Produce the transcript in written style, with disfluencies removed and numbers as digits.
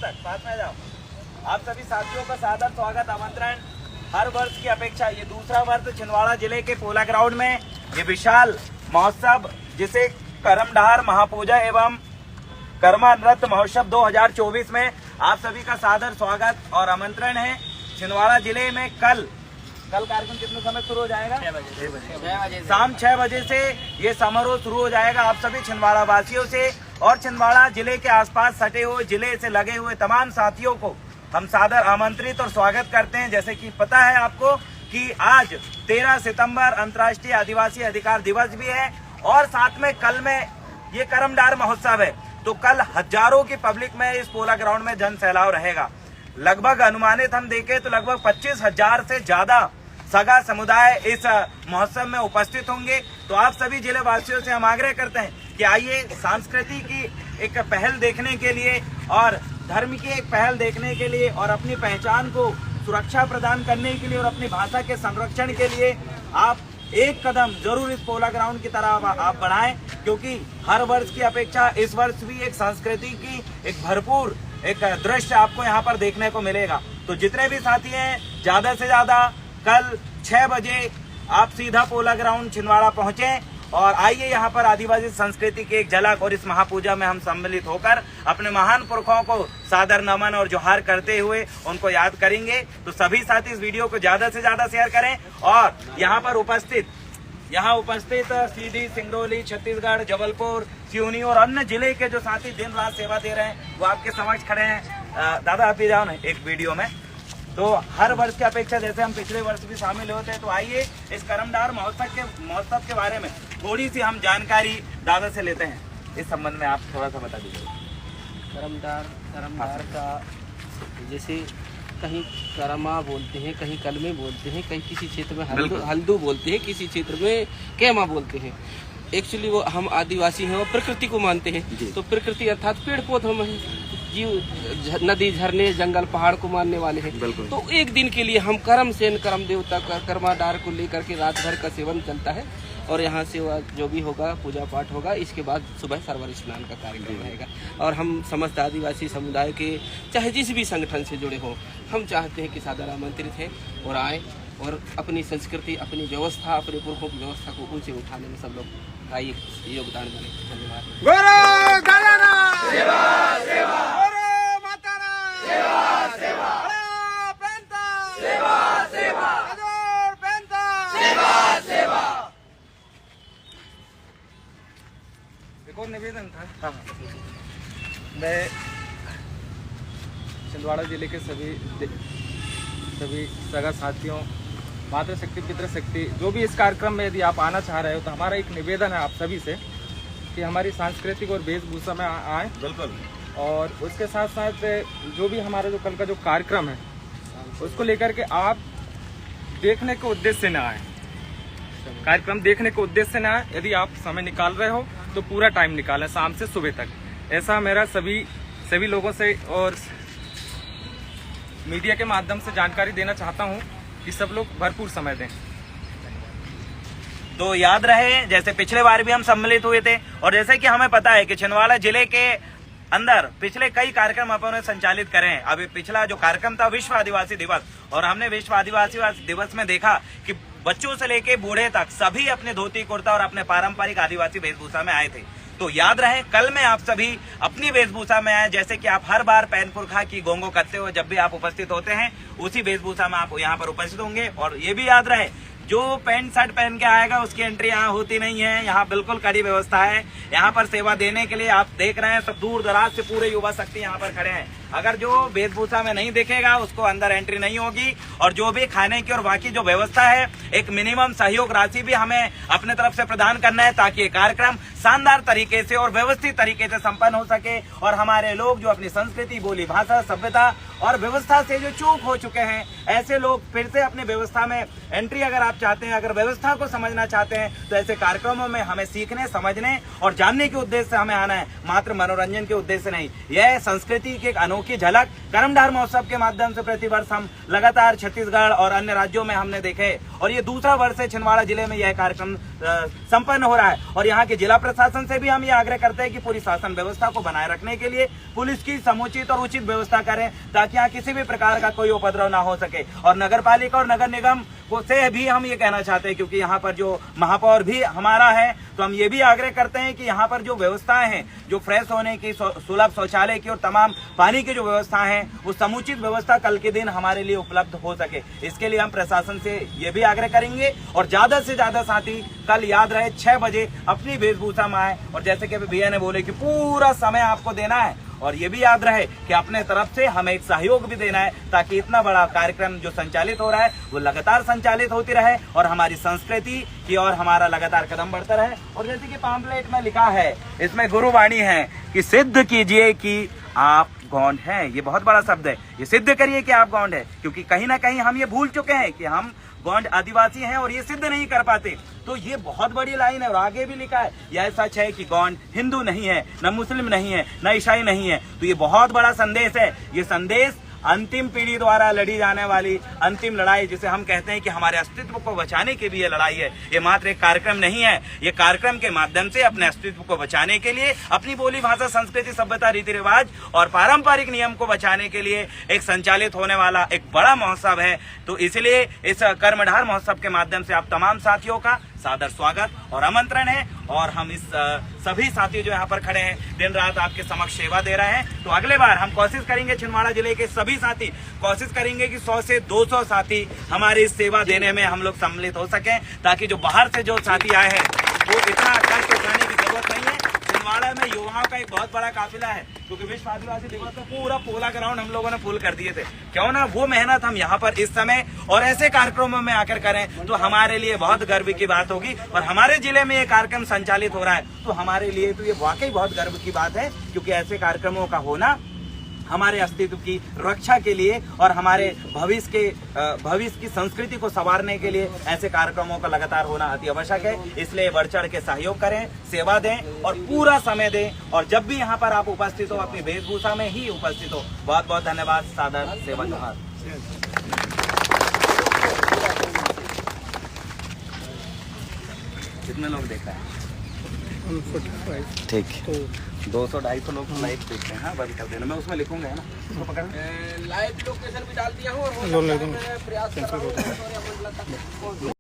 तक पास में जाओ। आप सभी साथियों का सादर स्वागत, आमंत्रण। हर वर्ष की अपेक्षा ये दूसरा वर्ष छिंदवाड़ा जिले के पोला ग्राउंड में ये विशाल महोत्सव, जिसे करमडार महापूजा एवं कर्मा नृत्य महोत्सव 2024 में आप सभी का सादर स्वागत और आमंत्रण है। छिंदवाड़ा जिले में कल कार्यक्रम कितने समय शुरू हो जाएगा? 6 बजे। शाम 6 बजे से ये समारोह शुरू हो जाएगा। आप सभी छिंदवाड़ा वासियों से और छिंदवाड़ा जिले के आसपास सटे हुए जिले से लगे हुए तमाम साथियों को हम सादर आमंत्रित और स्वागत करते हैं। जैसे कि पता है आपको कि आज 13 सितंबर अंतर्राष्ट्रीय आदिवासी अधिकार दिवस भी है और साथ में कल में ये करमडार महोत्सव है। तो कल हजारों की पब्लिक में इस पोला ग्राउंड में जन सैलाव रहेगा। लगभग अनुमानित हम देखें तो लगभग 25,000 से ज्यादा सगा समुदाय इस महोत्सव में उपस्थित होंगे। तो आप सभी जिले वासियों से हम आग्रह करते हैं कि आइए संस्कृति की एक पहल देखने के लिए और धर्म की एक पहल देखने के लिए और अपनी पहचान को सुरक्षा प्रदान करने के लिए और अपनी भाषा के संरक्षण के लिए आप एक कदम जरूर इस पोला ग्राउंड की तरफ आप बढ़ाएं, क्योंकि हर वर्ष की अपेक्षा इस वर्ष भी एक संस्कृति की एक भरपूर एक दृश्य आपको यहाँ पर देखने को मिलेगा। तो जितने भी साथी हैं ज्यादा से ज्यादा कल 6 बजे आप सीधा पोला ग्राउंड छिंदवाड़ा पहुंचे और आइए यहाँ पर आदिवासी संस्कृति की एक झलक और इस महापूजा में हम सम्मिलित होकर अपने महान पुरखों को सादर नमन और जोहार करते हुए उनको याद करेंगे। तो सभी साथी इस वीडियो को ज्यादा से ज्यादा शेयर करें और यहाँ उपस्थित सीधी, सिंगरौली, छत्तीसगढ़, जबलपुर, सिवनी और अन्य जिले के जो साथी दिन रात सेवा दे रहे हैं वो आपके समक्ष खड़े हैं। दादा आप भी जाओ ना एक वीडियो में। तो हर वर्ष की अपेक्षा जैसे हम पिछले वर्ष भी शामिल होते हैं, तो आइए इस करमडार महोत्सव के बारे में थोड़ी सी हम जानकारी दादा से लेते हैं। इस संबंध में आप थोड़ा सा बता दीजिए। करमडार का जैसे कहीं करमा बोलते हैं, कहीं कलमे बोलते हैं, कहीं किसी क्षेत्र में हल्दू बोलते हैं, किसी क्षेत्र में कैमा बोलते हैं। एक्चुअली वो हम आदिवासी हैं, वो प्रकृति को मानते हैं। तो प्रकृति अर्थात पेड़ पौधों में जीव, नदी, झरने, जंगल, पहाड़ को मानने वाले हैं। तो एक दिन के लिए हम करम देवता का कर्माडार को लेकर के रात भर का सेवन चलता है और यहाँ से जो भी होगा पूजा पाठ होगा। इसके बाद सुबह सरवर स्नान का कार्यक्रम रहेगा और हम समस्त आदिवासी समुदाय के चाहे जिस भी संगठन से जुड़े हों, हम चाहते हैं कि सादर आमंत्रित है और आए और अपनी संस्कृति, अपनी व्यवस्था, अपने पुरखों की व्यवस्था को ऊंचे उठाने में सब लोग का योगदान बने। धन्यवाद। एक और निवेदन था। मैं छिंदवाड़ा जिले के सभी सगा साथियों, मातृशक्ति, पितृशक्ति, जो भी इस कार्यक्रम में यदि आप आना चाह रहे हो तो हमारा एक निवेदन है आप सभी से कि हमारी सांस्कृतिक और वेशभूषा में आए। बिल्कुल। और उसके साथ साथ जो भी हमारा जो कल का जो कार्यक्रम है उसको लेकर के आप देखने के उद्देश्य से न आए, कार्यक्रम देखने के उद्देश्य से न आए। यदि आप समय निकाल रहे हो तो पूरा टाइम निकालें, शाम से सुबह तक। ऐसा मेरा सभी लोगों से और मीडिया के माध्यम से जानकारी देना चाहता हूं कि सब लोग भरपूर समय दें। तो याद रहे, जैसे पिछले बार भी हम सम्मिलित हुए थे और जैसे कि हमें पता है कि छिंदवाड़ा जिले के अंदर पिछले कई कार्यक्रम अपन ने संचालित करे हैं। अभी पिछला जो कार्यक्रम था विश्व आदिवासी दिवस, और हमने विश्व आदिवासी दिवस में देखा कि बच्चों से लेके बूढ़े तक सभी अपने धोती कुर्ता और अपने पारंपरिक आदिवासी वेशभूषा में आए थे। तो याद रहे कल में आप सभी अपनी वेशभूषा में आए, जैसे कि आप हर बार पैन पुरखा की गोंगो करते हुए जब भी आप उपस्थित होते हैं उसी वेशभूषा में आप यहाँ पर उपस्थित होंगे। और ये भी याद रहे जो पैंट शर्ट पहन के आएगा उसकी एंट्री यहाँ होती नहीं है। यहाँ बिल्कुल कड़ी व्यवस्था है। यहाँ पर सेवा देने के लिए आप देख रहे हैं सब दूर दराज से पूरे युवा शक्ति यहाँ पर खड़े हैं। अगर जो वेशभूषा में नहीं दिखेगा उसको अंदर एंट्री नहीं होगी। और जो भी खाने की और बाकी जो व्यवस्था है, एक मिनिमम सहयोग राशि भी हमें अपने तरफ से प्रदान करना है ताकि ये कार्यक्रम शानदार तरीके से और व्यवस्थित तरीके से संपन्न हो सके और हमारे लोग जो अपनी संस्कृति, बोली, भाषा, सभ्यता और व्यवस्था से जो चूक हो चुके हैं, ऐसे लोग फिर से अपने व्यवस्था में एंट्री अगर आप चाहते हैं, अगर व्यवस्था को समझना चाहते हैं, तो ऐसे कार्यक्रमों में हमें सीखने, समझने और जानने के उद्देश्य से हमें आना है, मात्र मनोरंजन के उद्देश्य से नहीं। यह संस्कृति की एक अनोखी झलक कर्मधार महोत्सव के माध्यम से प्रतिवर्ष हम लगातार छत्तीसगढ़ और अन्य राज्यों में हमने देखे, और ये दूसरा वर्ष है छिंदवाड़ा जिले में यह कार्यक्रम संपन्न हो रहा है। और यहाँ के जिला प्रशासन से भी हम ये आग्रह करते हैं कि पूरी शासन व्यवस्था को बनाए रखने के लिए पुलिस की समुचित और उचित व्यवस्था करें, ताकि यहाँ किसी भी प्रकार का कोई उपद्रव ना हो सके। और नगर पालिका और नगर निगम को से भी हम ये कहना चाहते हैं, क्योंकि यहाँ पर जो महापौर भी हमारा है, तो हम ये भी आग्रह करते हैं कि यहाँ पर जो व्यवस्थाएं हैं, जो फ्रेश होने की, सुलभ शौचालय की और तमाम पानी की जो व्यवस्था है, वो समुचित व्यवस्था कल के दिन हमारे लिए उपलब्ध हो सके। इसके लिए हम प्रशासन से ये भी आग्रह करेंगे, और ज्यादा से ज्यादा साथी कल याद रहे 6 बजे अपनी वेशभूषा में आए, और जैसे कि भैया ने बोले कि पूरा समय आपको देना है, और ये भी याद रहे कि अपने तरफ से हमें एक सहयोग भी देना है, ताकि इतना बड़ा कार्यक्रम जो संचालित हो रहा है वो लगातार संचालित होती रहे और हमारी संस्कृति की ओर हमारा लगातार कदम बढ़ता रहे। और जैसे कि पैम्फलेट में लिखा है, इसमें गुरुवाणी है कि सिद्ध कीजिए कि आप गौंड हैं। ये बहुत बड़ा शब्द है, ये सिद्ध करिए कि आप गौंड है, क्योंकि कहीं ना कहीं हम ये भूल चुके हैं कि हम गौंड आदिवासी हैं और ये सिद्ध नहीं कर पाते। तो ये बहुत बड़ी लाइन है, और आगे भी लिखा है, यह सच है कि गौंड हिंदू नहीं है, न मुस्लिम नहीं है, न ईसाई नहीं है। तो ये बहुत बड़ा संदेश है। ये संदेश अंतिम पीढ़ी द्वारा लड़ी जाने वाली अंतिम लड़ाई, जिसे हम कहते हैं कि हमारे अस्तित्व को बचाने की भी ये लड़ाई है। ये मात्र एक कार्यक्रम नहीं है, ये कार्यक्रम के माध्यम से अपने अस्तित्व को बचाने के लिए, अपनी बोली भाषा, संस्कृति, सभ्यता, रीति रिवाज और पारंपरिक नियम को बचाने के लिए एक संचालित होने वाला एक बड़ा महोत्सव है। तो इसलिए इस कर्मधार महोत्सव के माध्यम से आप तमाम साथियों का सादर स्वागत और आमंत्रण है। और हम इस सभी साथी जो यहाँ पर खड़े हैं, दिन रात आपके समक्ष सेवा दे रहे हैं। तो अगले बार हम कोशिश करेंगे, छिंदवाड़ा जिले के सभी साथी कोशिश करेंगे कि 100 से 200 साथी हमारी सेवा देने में हम लोग सम्मिलित हो सकें, ताकि जो बाहर से जो साथी आए हैं वो इतना कष्ट उठाने की जरूरत नहीं है। छिंदवाड़ा में युवाओं का एक बहुत बड़ा काफिला है, क्योंकि विश्व आदिवासी दिवस में पूरा पोला ग्राउंड हम लोगों ने फुल कर दिए थे। क्यों ना वो मेहनत हम यहाँ पर इस समय और ऐसे कार्यक्रमों में आकर करें, तो हमारे लिए बहुत गर्व की बात होगी। और हमारे जिले में ये कार्यक्रम संचालित हो रहा है, तो हमारे लिए तो ये वाकई बहुत गर्व की बात है, क्योंकि ऐसे कार्यक्रमों का होना हमारे अस्तित्व की रक्षा के लिए और हमारे भविष्य की संस्कृति को संवारने के लिए ऐसे कार्यक्रमों का लगातार होना अति आवश्यक है। इसलिए बढ़ चढ़ के सहयोग करें, सेवा दें और पूरा समय दें। और जब भी यहाँ पर आप उपस्थित हो, अपनी वेशभूषा में ही उपस्थित हो। बहुत बहुत धन्यवाद। सादर सेवा जोहार। कितने लोग देख रहे हैं? 145। ठीक, 200-250 लोग लाइव देखते हैं। हाँ, बंद कर देना, मैं उसमें लिखूंगा, है ना, उसको पकड़ना। लाइव लोकेशन भी डाल दिया हूँ और लोन ले दूंगा। प्रयास कर रहा हूँ।